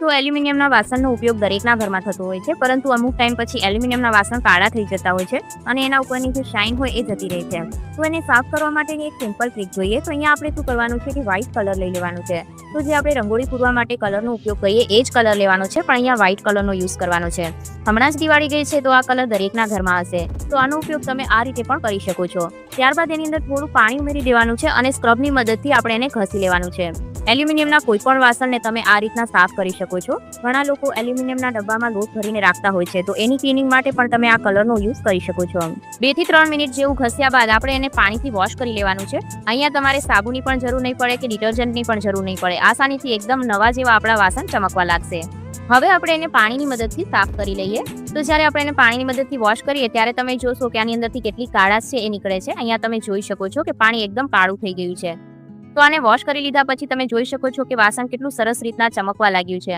તો એલ્યુમિનિયમના વાસણનો ઉપયોગ દરેકના ઘરમાં થતો હોય છે, પરંતુ અમુક ટાઈમ પછી એલ્યુમિનિયમના વાસણ કાળા થઈ જતા હોય છે અને એના ઉપરની જે શાઇન હોય એ જતી રહે છે. તો એને સાફ કરવા માટેની એક સિમ્પલ ટ્રીક જોઈએ. તો અહીંયા આપણે શું કરવાનું છે કે વ્હાઇટ કલર લઈ લેવાનું છે. તો જે આપણે રંગોળી પૂરવા માટે કલરનો ઉપયોગ કરીએ એ જ કલર લેવાનો છે, પણ અહીંયા વ્હાઇટ કલરનો યુઝ કરવાનો છે. હમણાં જ દિવાળી ગઈ છે તો આ કલર દરેકના ઘરમાં હશે, તો આનો ઉપયોગ તમે આ રીતે પણ કરી શકો છો. ત્યારબાદ એની અંદર થોડું પાણી ઉમેરી દેવાનું છે અને સ્ક્રબની મદદથી આપણે એને ઘસી લેવાનું છે. એલ્યુમિનિયમના કોઈ પણ વાસણને તમે આ રીતના સાફ કરી શકો છો. ઘણા લોકો એલ્યુમિનિયમના ડબ્બામાં લોટ ભરીને રાખતા હોય છે, તો એની ક્લિનિંગ માટે પણ તમે આ કલરનો યુઝ કરી શકો છો. 2 થી 3 મિનિટ જેવું ઘસ્યા બાદ આપણે એને પાણીથી વોશ કરી લેવાનું છે. અહીંયા તમારે સાબુની પણ જરૂર નહીં પડે કે ડિટર્જન્ટની પણ જરૂર નહીં પડે. આસાનીથી એકદમ નવા જેવા આપણા વાસણ ચમકવા લાગશે. હવે આપણે એને પાણીની મદદથી સાફ કરી લઈએ. તો જ્યારે આપણે એને પાણીની મદદથી વોશ કરીએ ત્યારે તમે જોશો કે આની અંદરથી કેટલી કાળાશ છે એ નીકળે છે. અહીંયા તમે જોઈ શકો છો કે પાણી એકદમ કાળું થઈ ગયું છે. તો આને વોશ કરી લીધા પછી તમે જોઈ શકો છો કે વાસણ કેટલું સરસ રીતના ચમકવા લાગ્યું છે.